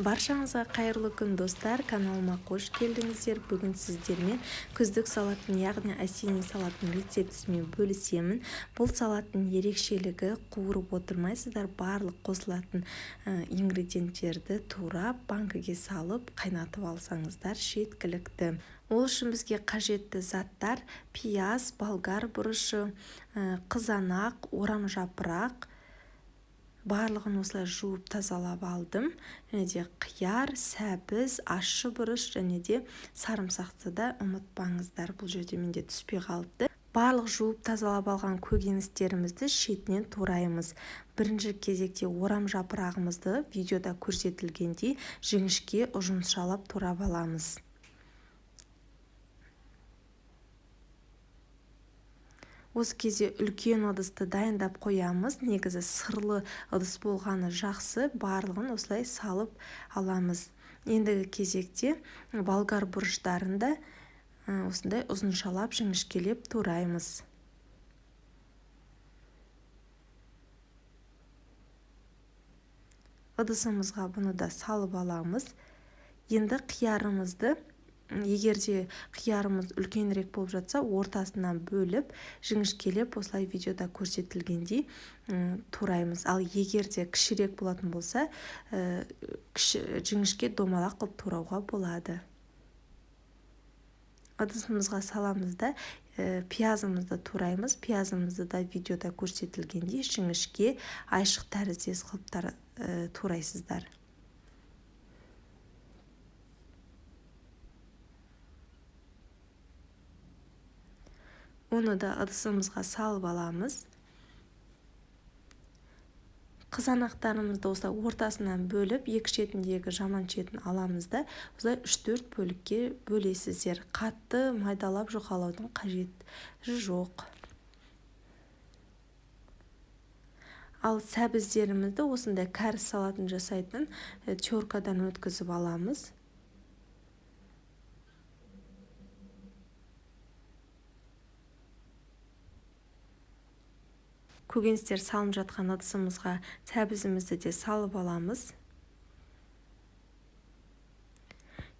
Баршаңызға қайырлы күн достар, каналыма қош келдіңіздер. Бүгін сіздермен күздік салаттың, яғни осенний салаттың рецептісімен бөлісемін. Бұл салаттың ерекшелігі қуырып отырмайсыздар, барлық қосылатын ингредиенттерді турап банкіге салып қайнатып алсаңыздар жеткілікті. Ол үшін бізге қажетті заттар: пияз, болгар бұрышы, қызанақ, орам жапырақ. Барлығын осылай жуып тазалап алдым. Және де қияр, сәбіз, ащы бұрыш және де сарымсақты да ұмытпаңыздар. Бұл жерде менде түспей қалыпты. Барлық жуып тазалап алған көкөністерімізді шетінен тураймыз. Бірінші кезекте орам жапырағымызды видеода көрсетілгендей жіңішке ұжымшалап турап аламыз. Осы кезде үлкен ыдысты дайындап қоямыз. Негізі сырлы ыдыс болғаны жақсы. Барлығын осылай салып аламыз. Ендігі кезекте болгар бұрыштарында осындай ұзыншалап жіңішкелеп тураймыз. Ыдысымызға бұны да салып аламыз. Енді қиярымызды, егерде қиярымыз үлкенірек болып жатса, ортасынан бөліп, жіңішкелеп осылай видеода көрсетілгендей тураймыз. Ал егерде кішірек болатын болса, жіңішке домалақ қылып турауға болады. Ыдысымызға саламыз да пиязымызды тураймыз. Пиязымызды да видеода көрсетілгендей жіңішке айшық тәріздес қылып турайсыздар. Оны да ыдысымызға салып аламыз. Қызанақтарымызды осылай ортасынан бөліп, екі шетіндегі жаман шетін аламыз да осылай 3-4 бөлікке бөлесіздер. Қатты майдалап жұқалаудың қажеті жоқ. Ал сәбіздерімізді осындай кәріс салатын жасайтын теркадан өткізіп аламыз. Көкөністер салынып жатқан ыдысымызға сәбізімізді де салып аламыз.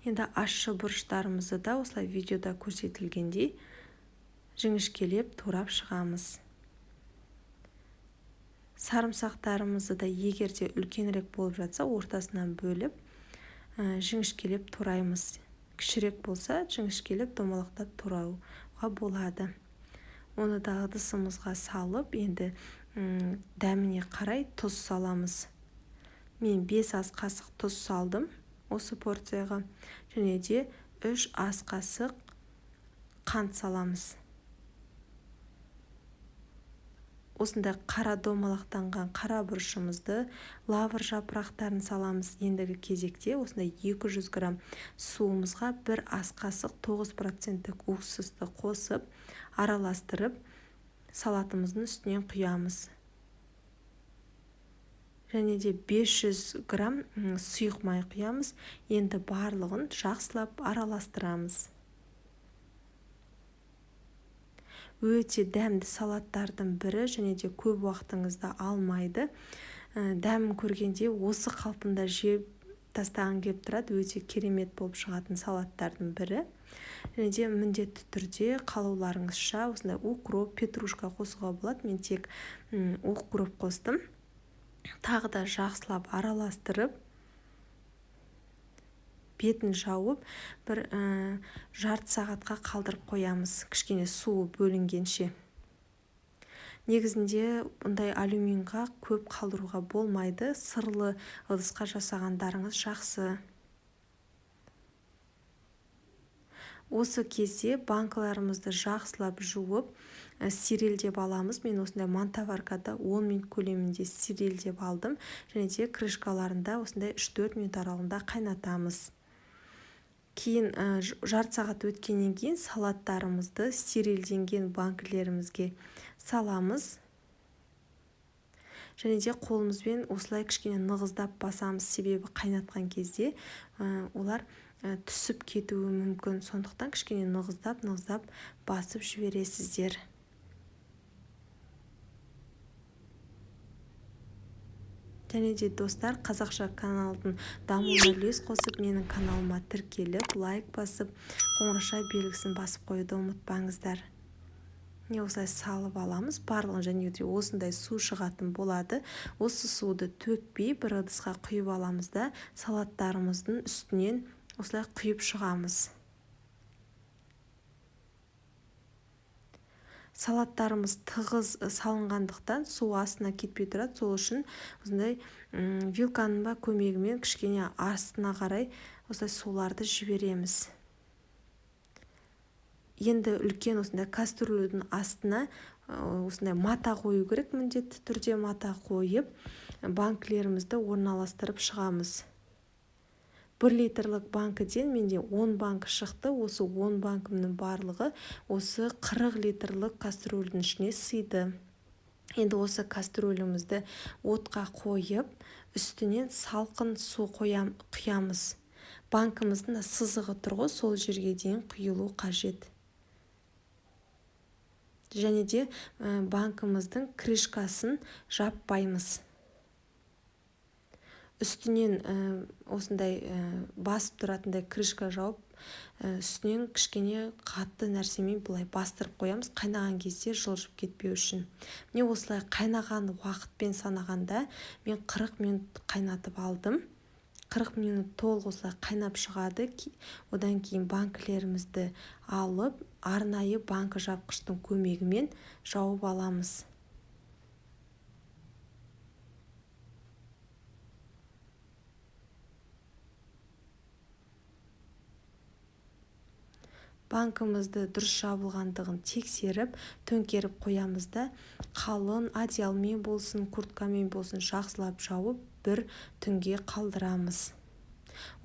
Енді ащы бұрыштарымызды да осылай видеода көрсетілгендей жіңішкелеп турап шығамыз. Сарымсақтарымызды да егерде үлкенірек болып жатса, ортасынан бөліп, жіңішкелеп тураймыз. Кішірек болса, жіңішкелеп домалақтап турауға болады. Оны да ыдысымызға салып, енді дәміне қарай тұз саламыз. Мен 5 ас қасық тұз салдым осы порцияға. Және де 3 ас қасық қант саламыз. Осындай қара домалақтанған қара бұрышымызды, лавр жапырақтарын саламыз. Ендігі кезекте осындай 200 грамм суымызға 1 ас қасық 9% уксусты қосып, араластырып, салатымыздың үстінен құямыз. Және де 500 грамм сұйық май құямыз. Енді барлығын жақсылап араластырамыз. Өте дәмді салаттардың бірі, және де көп уақытыңызды алмайды. Дәмін көргенде осы қалпында жеп тастаған келіп тұрады. Өте керемет болып шығатын салаттардың бірі. Және де міндетті түрде қалауларыңызша осындай укроп, петрушка қосуға болады. Мен тек укроп қостым. Тағы да жақсылап араластырып, бетін жауып, бір жарты сағатқа қалдырып қоямыз, кішкене суы бөлінгенше. Негізінде бұндай алюминға көп қалдыруға болмайды. Сырлы ыдысқа жасағандарыңыз жақсы. Осы кезде банкаларымызды жақсылап жуып, стерильдеп аламыз. Мен осындай мантаваркада 10 минут көлемінде стерильдеп алдым. Және де крышкаларында осындай 3-4 минут аралығында қайнатамыз. Кейін жарты сағат өткеннен кейін салаттарымызды стерильденген банкілерімізге саламыз. Және де қолымызбен осылай кішкене нығыздап басамыз. Себебі қайнатқан кезде олар түсіп кетуі мүмкін. Сондықтан кішкене нығыздап басып жібересіздер. Және де достар, қазақша каналдың дамуына үлес қосып, менің каналыма тіркеліп, лайк басып, қоңырауша белгісін басып қоюды ұмытпаңыздар. Не осылай салып аламыз барлығын, және де осындай су шығатын болады. Осы суды төкпей бір ыдысқа құйып аламыз да салаттарымыздың үстінен осылай құйып шығамыз. Салаттарымыз тығыз салынғандықтан су астына кетпей тұрады. Сол үшін осындай вилканың көмегімен кішкене астына қарай осылай суларды жібереміз. Енді үлкен осындай кастрюльдің астына осындай мата қою керек, міндетті түрде мата қойып, банкілерімізді орналастырып шығамыз. 1 литрлік банкіден менде 10 банк шықты. Осы 10 банкімнің барлығы осы 40 литрлік кастрюльдің ішіне сыйды. Енді осы кастрюлімізді отқа қойып, үстінен салқын су құямыз. Банкіміздің сызығы тұр ғой, сол жерге дейін құйылу қажет. Және де банкіміздің крышкасын жаппаймыз. Үстінен осындай басып тұратындай крышка жауып, үстінен кішкене қатты нәрсемен бұлай бастырып қоямыз, қайнаған кезде жылжып кетпеу үшін. Міне осылай қайнаған уақытпен санағанда мен 40 минут қайнатып алдым. 40 минут толық осылай қайнап шығады. Одан кейін банкілерімізді алып, арнайы банкі жапқыштың көмегімен жауып аламыз. Банкімізді дұрыс жабылғандығын тексеріп, төңкеріп қоямыз да, қалың одеялмен болсын, курткамен болсын жақсылап жауып, бір түнге қалдырамыз.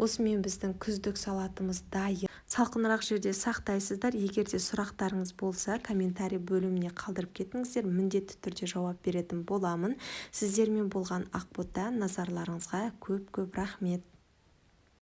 Осымен біздің күздік салатымыз дайын. Салқынырақ жерде сақтайсыздар. Егер де сұрақтарыңыз болса, комментарий бөліміне қалдырып кетіңіздер, міндетті түрде жауап беретін боламын. Сіздермен болған Ақбота, назарларыңызға көп-көп рахмет.